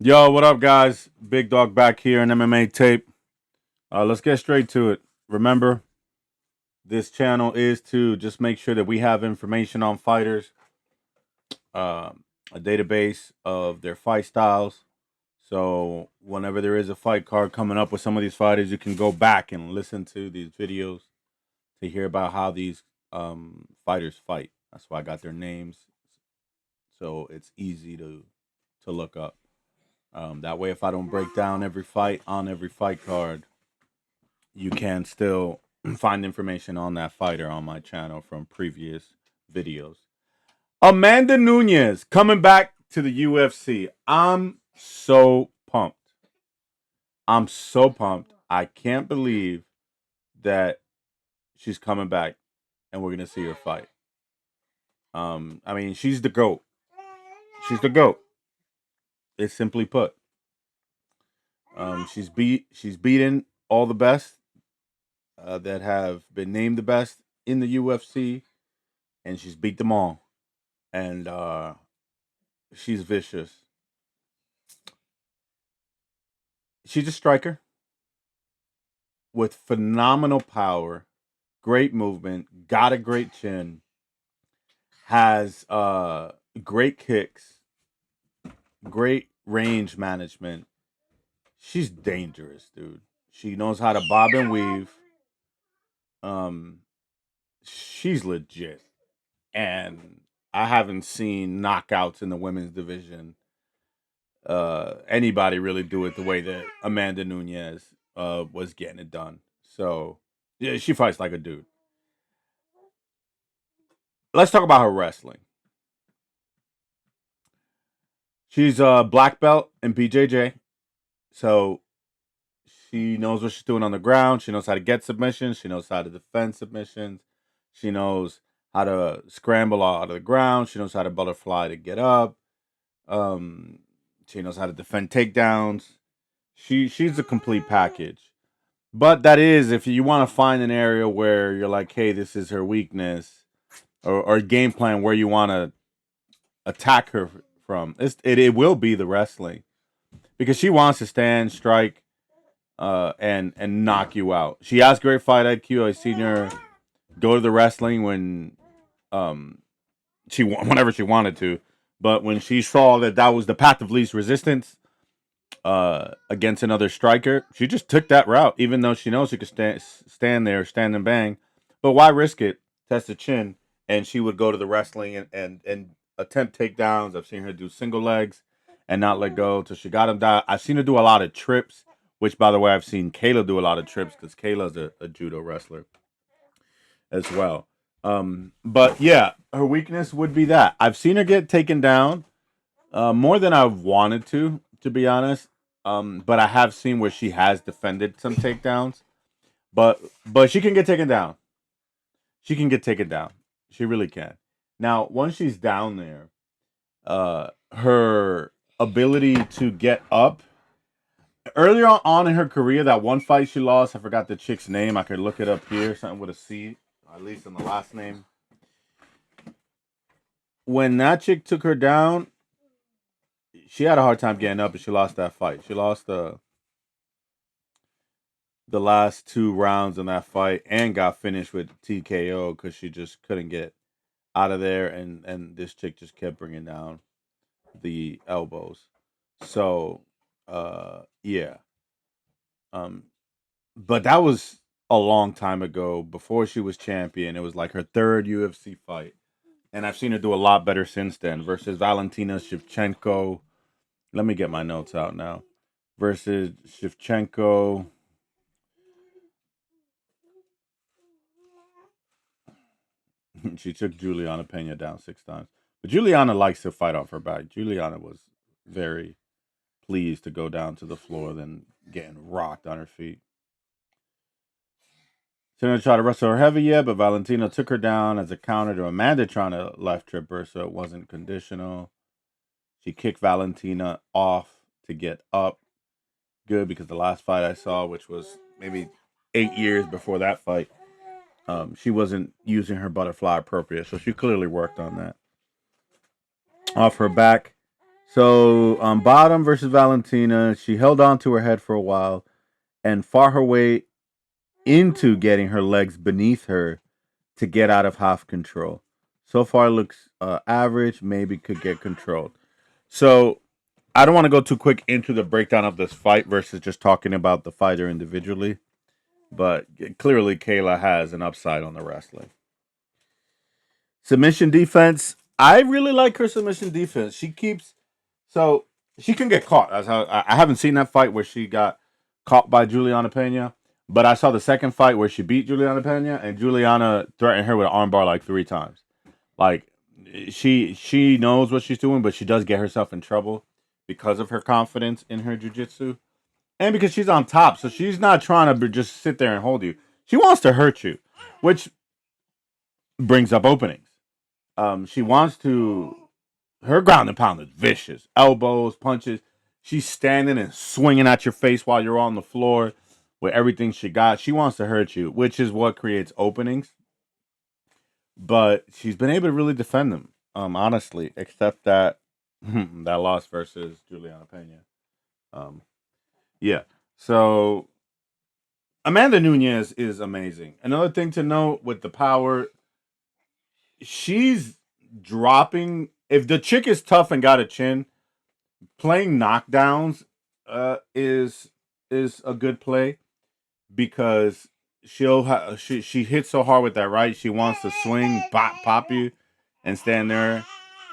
Yo, what up, guys? Big Dog back here in MMA Tape. Let's get straight to it. Remember, this channel is to just make sure that we have information on fighters, uh, a database of their fight styles. So, whenever there is a fight card coming up with some of these fighters, you can go back and listen to these videos to hear about how these fighters fight. That's why I got their names, so it's easy to look up. That way, if I don't break down every fight on every fight card, you can still find information on that fighter on my channel from previous videos. Amanda Nunes coming back to the UFC. I'm so pumped. I'm so pumped. I can't believe that she's coming back and we're going to see her fight. I mean, she's the GOAT. She's the GOAT. It's simply put. She's beaten all the best that have been named the best in the UFC, and she's beat them all. And she's vicious. She's a striker with phenomenal power, great movement, got a great chin, has great kicks, great range management. She's dangerous, dude. She knows how to bob and weave. Um, she's legit, and I haven't seen knockouts in the women's division. Anybody really do it the way that Amanda Nunes was getting it done. So yeah, she fights like a dude. Let's talk about her wrestling. She's a black belt in BJJ, so she knows what she's doing on the ground. She knows how to get submissions. She knows how to defend submissions. She knows how to scramble out of the ground. She knows how to butterfly to get up. Um, she knows how to defend takedowns. She's a complete package. But that is if you want to find an area where you're like, hey, this is her weakness, or a game plan where you want to attack her from. It will be the wrestling because she wants to stand, strike, and knock you out. She has great fight IQ. I've seen her go to the wrestling when um whenever she wanted to, but when she saw that that was the path of least resistance against another striker, she just took that route, even though she knows she could stand there, stand and bang. But why risk it? Test the chin, and she would go to the wrestling and attempt takedowns. I've seen her do single legs and not let go till she got him down. I've seen her do a lot of trips, which, by the way, I've seen Kayla do a lot of trips because Kayla's a judo wrestler as well. But yeah, her weakness would be that I've seen her get taken down more than I've wanted to be honest. But I have seen where she has defended some takedowns. But she can get taken down. She can get taken down. She really can. Now, once she's down there, her ability to get up earlier on in her career, that one fight she lost, I forgot the chick's name. I could look it up here, something with a C, at least in the last name. When that chick took her down, she had a hard time getting up and she lost that fight. She lost the last two rounds in that fight and got finished with TKO because she just couldn't get out of there, and this chick just kept bringing down the elbows. So, yeah. Um, but that was a long time ago before she was champion. It was like her third UFC fight, and I've seen her do a lot better since then. Versus Valentina Shevchenko. Let me get my notes out now. Versus Shevchenko. She took Juliana Pena down 6 times. But Juliana likes to fight off her back. Juliana was very pleased to go down to the floor than getting rocked on her feet. Tina tried to wrestle her heavy yet, but Valentina took her down as a counter to Amanda trying to left trip her, so it wasn't conditional. She kicked Valentina off to get up. Good, because the last fight I saw, which was maybe 8 years before that fight, she wasn't using her butterfly appropriate, so she clearly worked on that. Off her back, So bottom versus Valentina, she held on to her head for a while and fought her way into getting her legs beneath her to get out of half control. So far, looks average. Maybe could get controlled. So I don't want to go too quick into the breakdown of this fight versus just talking about the fighter individually. But clearly, Kayla has an upside on the wrestling. Submission defense. I really like her submission defense. She keeps so she can get caught. That's how I haven't seen that fight where she got caught by Juliana Pena, but I saw the second fight where she beat Juliana Pena and Juliana threatened her with an armbar like 3 times. Like she knows what she's doing, but she does get herself in trouble because of her confidence in her jiu-jitsu and because she's on top. So she's not trying to just sit there and hold you. She wants to hurt you, which brings up openings. She wants to. Her ground and pound is vicious. Elbows, punches. She's standing and swinging at your face while you're on the floor with everything she got. She wants to hurt you, which is what creates openings. But she's been able to really defend them, honestly, except that that loss versus Juliana Pena. Um, yeah. So Amanda Nunes is amazing. Another thing to note with the power, she's dropping. If the chick is tough and got a chin, playing knockdowns is a good play because she hits so hard with that right. She wants to swing, pop you, and stand there,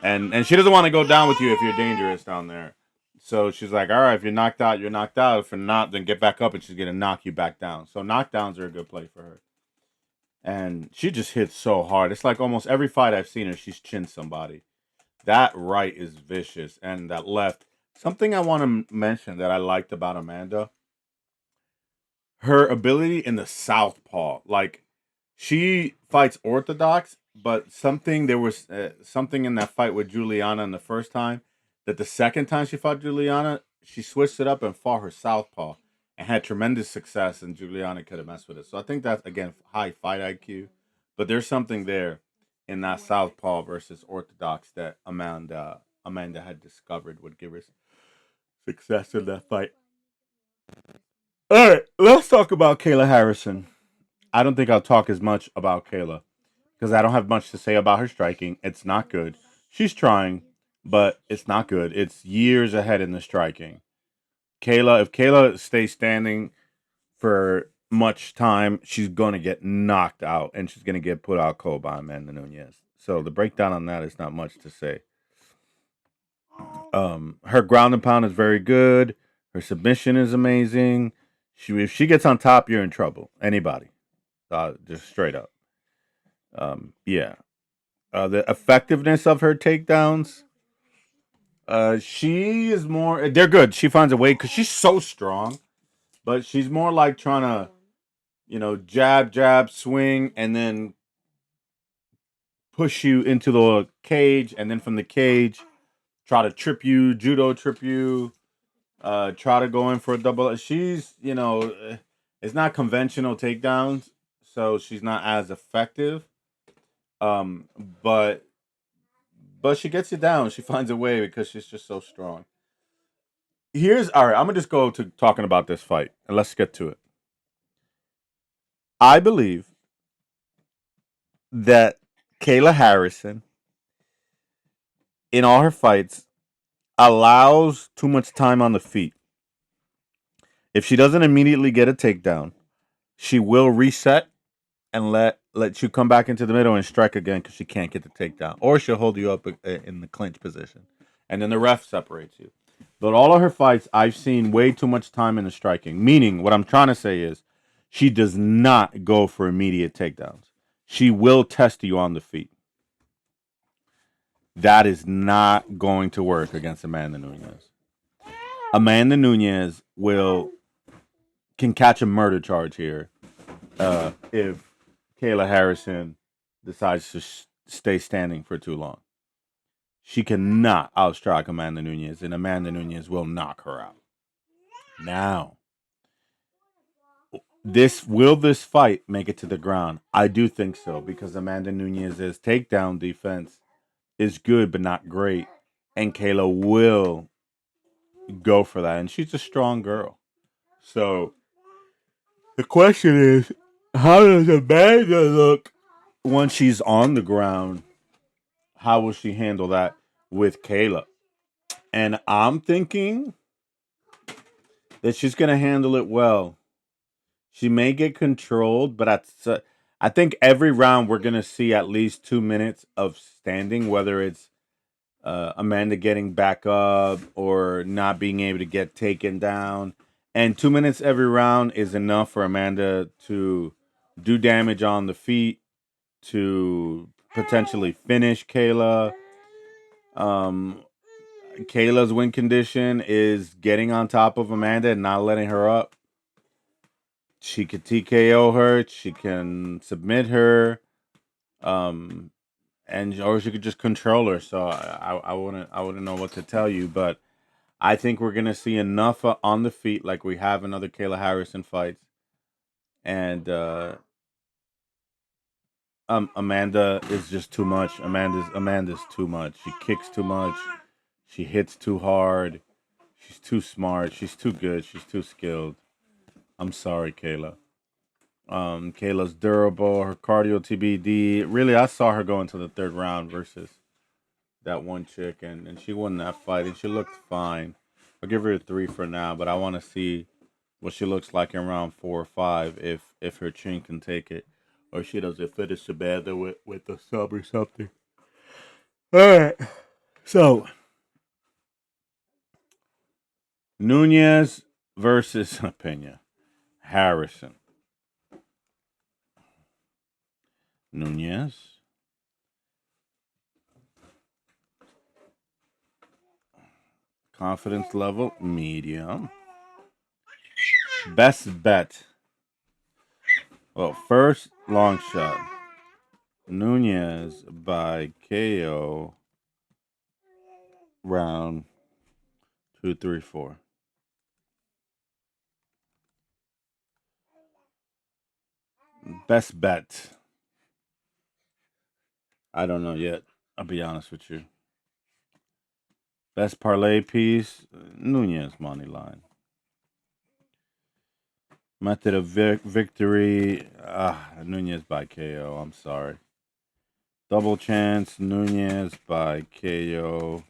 and she doesn't want to go down with you if you're dangerous down there. So she's like, all right, if you're knocked out, you're knocked out. If you're not, then get back up, and she's gonna knock you back down. So knockdowns are a good play for her. And she just hits so hard. It's like almost every fight I've seen her, she's chinned somebody. That right is vicious, and that left. Something I want to mention that I liked about Amanda, her ability in the southpaw. Like she fights orthodox, but there was something in that fight with Juliana in the first time that the second time she fought Juliana, she switched it up and fought her southpaw and had tremendous success, and Juliana could have messed with it. So I think that's again high fight IQ, but there's something there in that southpaw versus orthodox that Amanda had discovered would give her success in that fight. All right, let's talk about Kayla Harrison. I don't think I'll talk as much about Kayla because I don't have much to say about her striking. It's not good. She's trying, but it's not good. It's years ahead in the striking. If Kayla stays standing for much time, she's gonna get knocked out and she's gonna get put out cold by Amanda Nunes. So the breakdown on that is not much to say. Her ground and pound is very good. Her submission is amazing. If she gets on top, you're in trouble. Anybody, just straight up. Yeah. The effectiveness of her takedowns. She is more. They're good. She finds a way because she's so strong, but she's more like trying to, jab, jab, swing, and then push you into the cage, and then from the cage, try to trip you, judo trip you, try to go in for a double. She's, it's not conventional takedowns, so she's not as effective. Um, but but she gets it down. She finds a way because she's just so strong. Here's all right. I'm gonna just go to talking about this fight and let's get to it. I believe that Kayla Harrison, in all her fights, allows too much time on the feet. If she doesn't immediately get a takedown, she will reset and let you come back into the middle and strike again because she can't get the takedown, or she'll hold you up in the clinch position, and then the ref separates you. But all of her fights, I've seen way too much time in the striking. Meaning, what I'm trying to say is, she does not go for immediate takedowns. She will test you on the feet. That is not going to work against Amanda Nunes. Amanda Nunes can catch a murder charge here if Kayla Harrison decides to stay standing for too long. She cannot outstrike Amanda Nunes, and Amanda Nunes will knock her out. Now, this fight make it to the ground? I do think so because Amanda Nunes' takedown defense is good but not great, and Kayla will go for that, and she's a strong girl. So the question is, how does Amanda look once she's on the ground? How will she handle that with Kayla? And I'm thinking that she's gonna handle it well. She may get controlled, but I think every round we're gonna see at least 2 minutes of standing, whether it's Amanda getting back up or not being able to get taken down. And 2 minutes every round is enough for Amanda to do damage on the feet, to potentially finish Kayla. Um, Kayla's win condition is getting on top of Amanda and not letting her up. She could TKO her. She can submit her. Um, and or she could just control her. So I wouldn't know what to tell you, but I think we're gonna see enough on the feet like we have in other Kayla Harrison fights, and Amanda is just too much. Amanda's too much. She kicks too much. She hits too hard. She's too smart. She's too good. She's too skilled. I'm sorry, Kayla. Kayla's durable. Her cardio TBD. Really, I saw her go into the third round versus that one chick, and she won that fight, and she looked fine. I'll give her a 3 for now, but I want to see what she looks like in round 4 or 5 if her chin can take it, or she doesn't finish the bad with a sub or something. All right, so Nunes versus Pena. Harrison. Nunes. Confidence level medium. Best bet. Well, first long shot. Nunes by KO round 2, 3, 4. Best bet. I don't know yet. I'll be honest with you. Best parlay piece. Nunez money line. Method of victory. Nunez by KO. I'm sorry. Double chance. Nunez by KO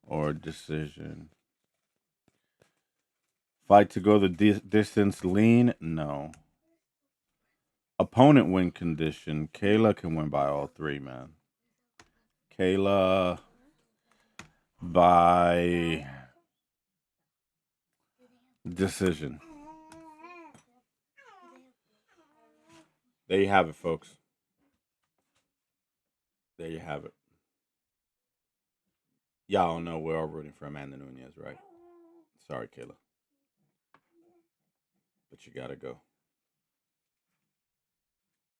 or decision. Fight to go the distance. Lean. No. Opponent win condition. Kayla can win by all 3, man. Kayla by decision. There you have it, folks. There you have it. Y'all know we're all rooting for Amanda Nunes, right? Sorry, Kayla. But you gotta go.